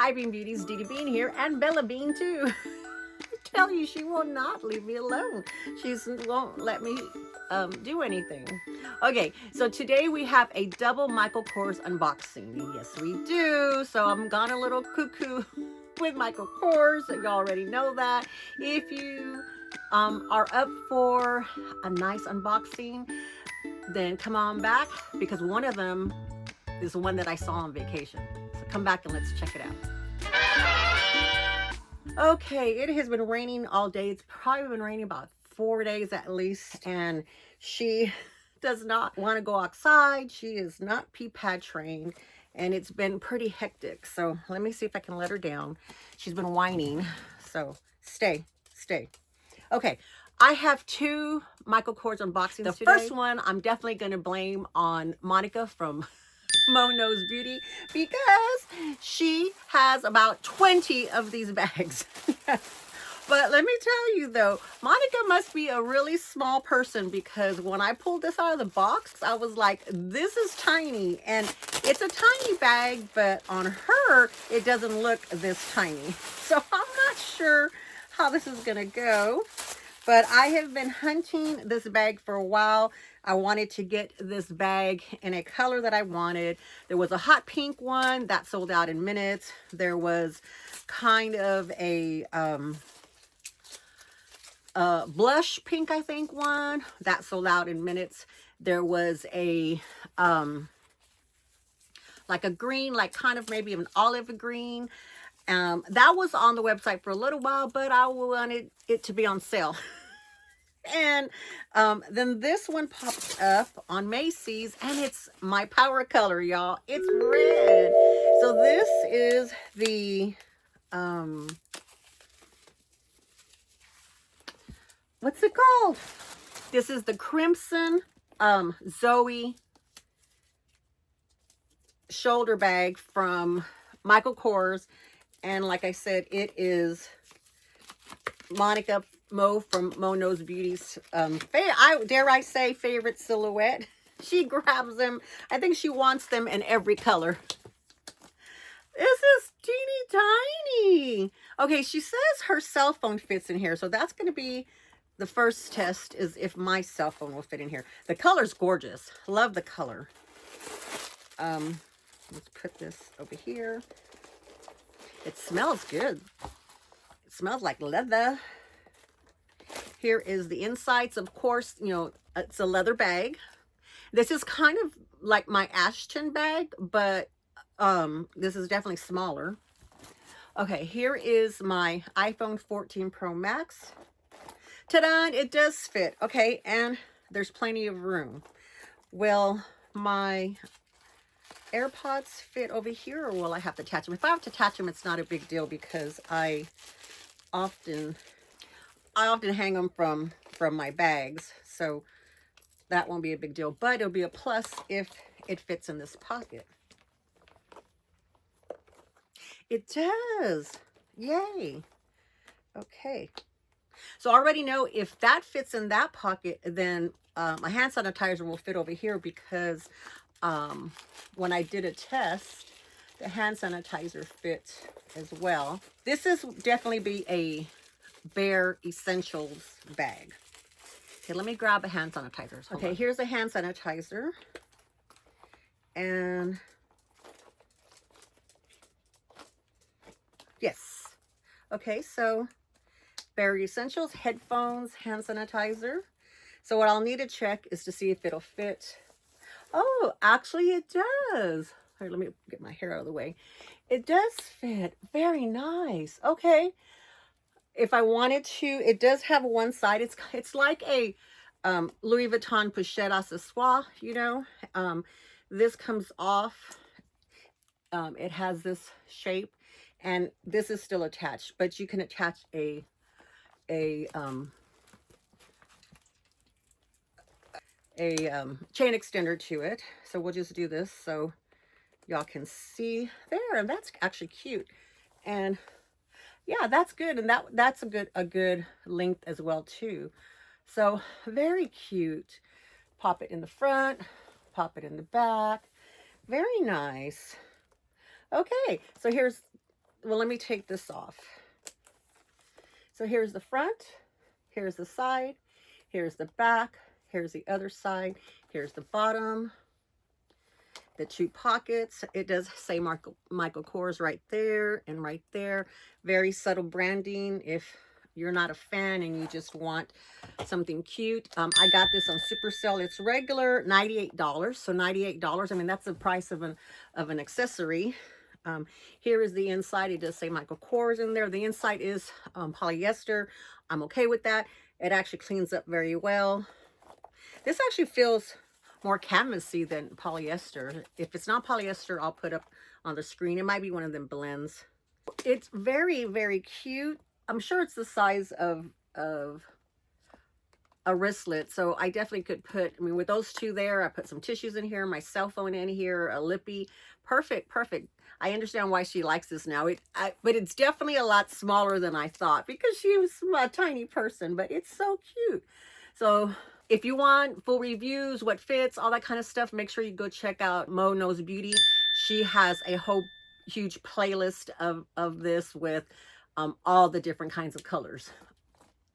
Hi, Bean Beauties, Dee Dee Bean here, and Bella Bean too. I tell you, she will not leave me alone. She won't let me do anything. Okay, so today we have a double Michael Kors unboxing. Yes, we do. So I'm gone a little cuckoo with Michael Kors. You already know that. If you are up for a nice unboxing, then come on back because one of them is the one that I saw on vacation. So come back and let's check it out. Okay, it has been raining all day. It's probably been raining about 4 days at least, and she does not want to go outside. She is not pee pad trained, and it's been pretty hectic. So let me see if I can let her down. She's been whining, so stay. Okay, I have two Michael Kors unboxings today. The first one I'm definitely going to blame on Monica from Mono's Beauty because she has about 20 of these bags. But let me tell you though, Monica must be a really small person because when I pulled this out of the box, I was like, this is tiny. And it's a tiny bag, but on her, it doesn't look this tiny. So I'm not sure how this is gonna go. But I have been hunting this bag for a while. I wanted to get this bag in a color that I wanted. There was a hot pink one that sold out in minutes. There was kind of a blush pink, I think, one that sold out in minutes. There was a like a green, like kind of maybe an olive green. That was on the website for a little while, but I wanted it to be on sale. And then this one popped up on Macy's, and it's my power color, y'all. It's red. So this is the what's it called? This is the Crimson Zoe shoulder bag from Michael Kors. And like I said, it is Monica Mo from Mono's Beauty's dare I say favorite silhouette. She grabs them. I think she wants them in every color. This is teeny tiny. Okay, she says her cell phone fits in here, so that's going to be the first test, is if my cell phone will fit in here. The color's gorgeous. Love the color. Let's put this over here. It smells good. It smells like leather. Here is the insides. Of course, you know, it's a leather bag. This is kind of like my Ashton bag, but this is definitely smaller. Okay, here is my iPhone 14 Pro Max. Ta-da! It does fit. Okay, and there's plenty of room. Will my AirPods fit over here, or will I have to attach them? If I have to attach them, it's not a big deal because I often hang them from my bags, so that won't be a big deal. But it'll be a plus if it fits in this pocket. It does. Yay. Okay. So I already know if that fits in that pocket, then my hand sanitizer will fit over here because when I did a test, the hand sanitizer fit as well. This is definitely be a Bare Essentials bag. Okay, let me grab a hand sanitizer. Okay, here's a hand sanitizer. And yes. Okay, so Bare Essentials, headphones, hand sanitizer. So what I'll need to check is to see if it'll fit. Oh, actually it does. All right, let me get my hair out of the way. It does fit. Very nice. Okay. If I wanted to, it does have one side. It's like a Louis Vuitton pochette accessoire, you know. This comes off. It has this shape, and this is still attached, but you can attach a chain extender to it. So we'll just do this so y'all can see there, and that's actually cute. And yeah, that's good, and that's a good length as well too. So very cute. Pop it in the front, pop it in the back. Very nice. Okay, so here's well, let me take this off. So here's the front, here's the side, here's the back, here's the other side, here's the bottom, the 2 pockets. It does say Michael Kors right there and right there. Very subtle branding if you're not a fan and you just want something cute. I got this on super sale. It's regular $98, so $98. I mean, that's the price of an accessory. Here is the inside. It does say Michael Kors in there. The inside is polyester. I'm okay with that. It actually cleans up very well. This actually feels more canvasy than polyester. If it's not polyester, I'll put up on the screen. It might be one of them blends. It's very, very cute. I'm sure it's the size of a wristlet, so I definitely could put, I mean, with those 2 there, I put some tissues in here, my cell phone in here, a lippy. Perfect. I understand why she likes this now. But it's definitely a lot smaller than I thought because she was a tiny person, but it's so cute. So if you want full reviews, what fits, all that kind of stuff, make sure you go check out Mo Knows Beauty. She has a whole huge playlist of this with all the different kinds of colors.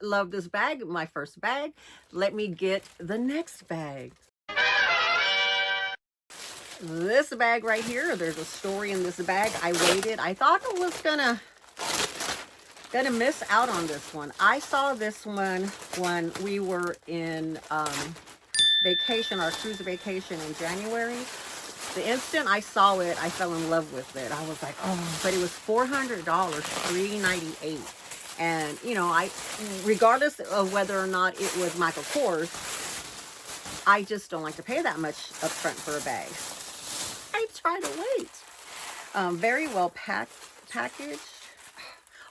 Love this bag, my first bag. Let me get the next bag. This bag right here, there's a story in this bag. I waited. I thought I was gonna miss out on this one. I saw this one when we were in vacation, our cruise vacation in January. The instant I saw it, I fell in love with it. I was like, oh, but it was $400, $398. And, you know, regardless of whether or not it was Michael Kors, I just don't like to pay that much up front for a bag. I try to wait. Very well packaged.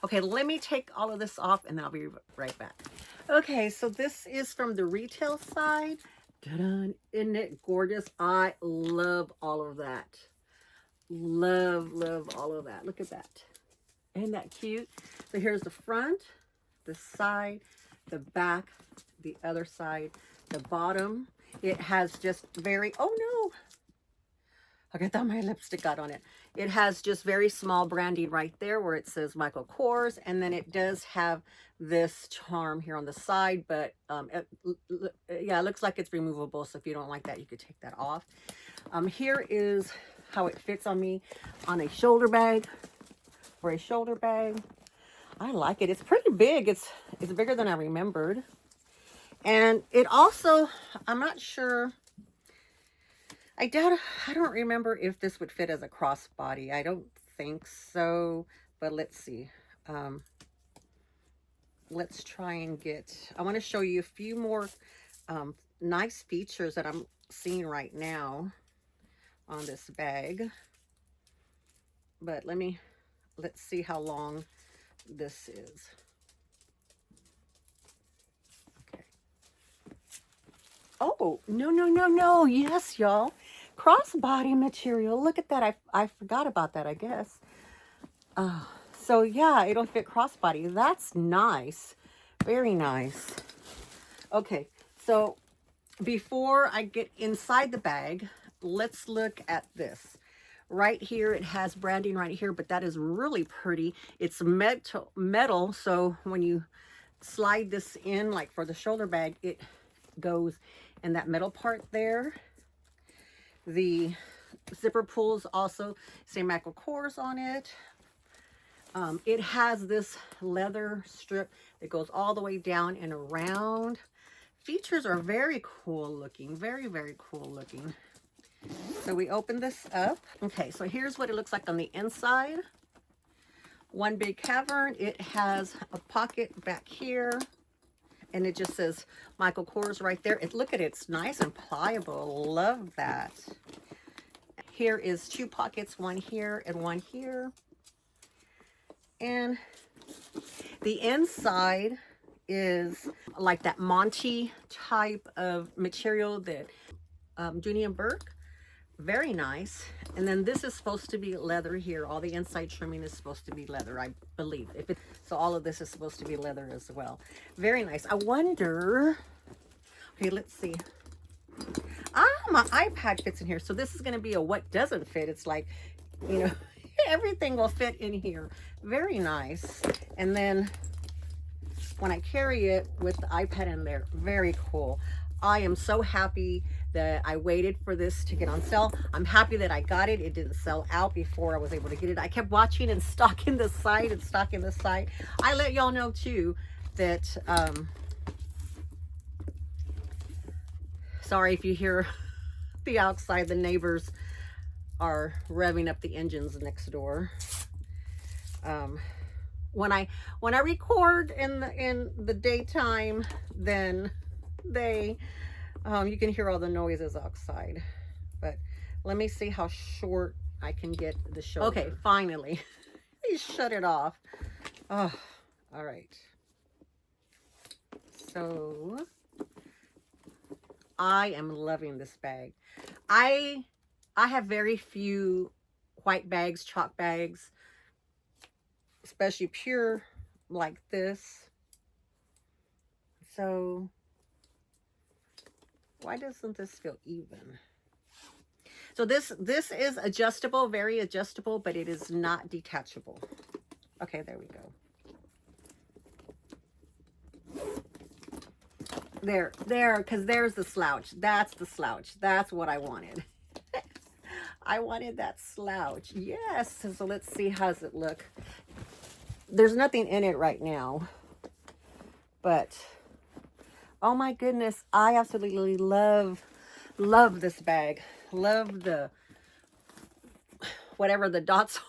Okay, let me take all of this off and I'll be right back. Okay, so this is from the retail side. Ta-da! Isn't it gorgeous? I love all of that. Love all of that. Look at that. Isn't that cute? So here's the front, the side, the back, the other side, the bottom. It has just very, oh no. Okay, I thought my lipstick got on it. It has just very small branding right there where it says Michael Kors. And then it does have this charm here on the side. But yeah, it looks like it's removable. So if you don't like that, you could take that off. Here is how it fits on me on a shoulder bag. For a shoulder bag, I like it. It's pretty big. It's bigger than I remembered. And it also, I'm not sure, I don't remember if this would fit as a crossbody. I don't think so, but let's see. Let's try and I want to show you a few more nice features that I'm seeing right now on this bag. But let's see how long this is. Okay. Oh, no. Yes, y'all. Crossbody material. Look at that. I forgot about that, I guess. So yeah, it'll fit crossbody. That's nice. Very nice. Okay, so before I get inside the bag, let's look at this. Right here, it has branding right here, but that is really pretty. It's metal, so when you slide this in, like for the shoulder bag, it goes in that metal part there. The zipper pulls also say Michael Kors on it. It has this leather strip that goes all the way down and around. Features are very cool looking, very cool looking. So we open this up. Okay, so here's what it looks like on the inside. One big cavern. It has a pocket back here, and it just says Michael Kors right there. Look at it, it's nice and pliable. Love that. Here is 2 pockets, one here and one here. And the inside is like that Monty type of material that Dooney and Burke. Very nice. And then this is supposed to be leather here. All the inside trimming is supposed to be leather, I believe. So all of this is supposed to be leather as well. Very nice. I wonder, okay, let's see. My iPad fits in here. So this is going to be a what doesn't fit. It's like, you know, everything will fit in here. Very nice. And then when I carry it with the iPad in there, very cool. I am so happy that I waited for this to get on sale. I'm happy that I got it. It didn't sell out before I was able to get it. I kept watching and stocking the site and stocking the site. I let y'all know too that, sorry if you hear the outside, the neighbors are revving up the engines next door. When I record in the daytime, then they you can hear all the noises outside. But let me see how short I can get the shoulder. Okay, finally. He shut it off. Oh, all right. So I am loving this bag. I have very few white bags, chalk bags, especially pure like this. So why doesn't this feel even? So this is adjustable, very adjustable, but it is not detachable. Okay, there we go. There, because there's the slouch. That's the slouch. That's what I wanted. I wanted that slouch. Yes. So let's see, how's it look? There's nothing in it right now, but oh my goodness, I absolutely love this bag. Love the whatever the dots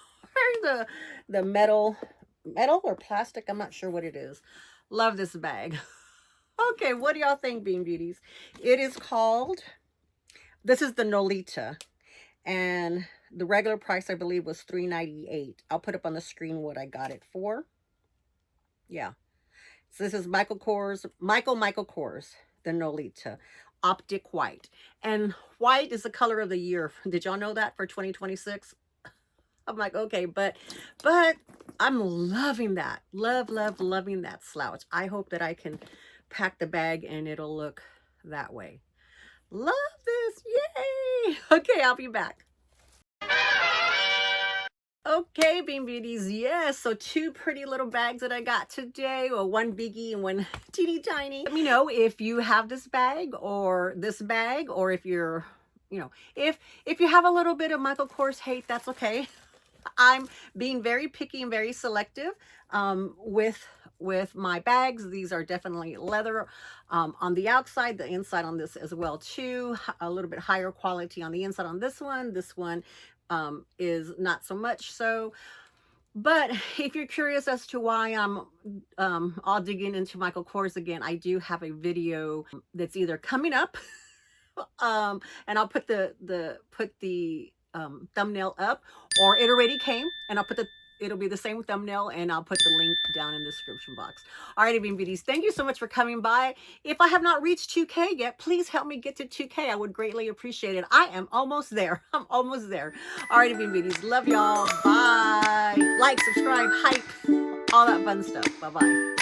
are, the metal or plastic, I'm not sure what it is. Love this bag. Okay, what do y'all think, Bean Beauties? It is called, this is the Nolita, and the regular price I believe was $3.98. I'll put up on the screen what I got it for. Yeah. So this is Michael Kors, Michael Kors, the Nolita, Optic White. And white is the color of the year. Did y'all know that for 2026? I'm like, okay, but I'm loving that. Loving that slouch. I hope that I can pack the bag and it'll look that way. Love this. Yay. Okay, I'll be back. Okay, Bean Beauties, yes, so two pretty little bags that I got today, or one biggie and one teeny tiny. Let me know if you have this bag, or if you're, you know, if you have a little bit of Michael Kors hate, that's okay. I'm being very picky and very selective with my bags. These are definitely leather on the outside, the inside on this as well too. A little bit higher quality on the inside on this one. This one is not so much so. But if you're curious as to why I'm all digging into Michael Kors again, I do have a video that's either coming up and I'll put the thumbnail up, or it already came, and it'll be the same thumbnail, and I'll put the link down in the description box. Alrighty, Bean Beauties, thank you so much for coming by. If I have not reached 2K yet, please help me get to 2K. I would greatly appreciate it. I am almost there. I'm almost there. Alrighty, Bean Beauties, love y'all. Bye. Like, subscribe, hype, all that fun stuff. Bye-bye.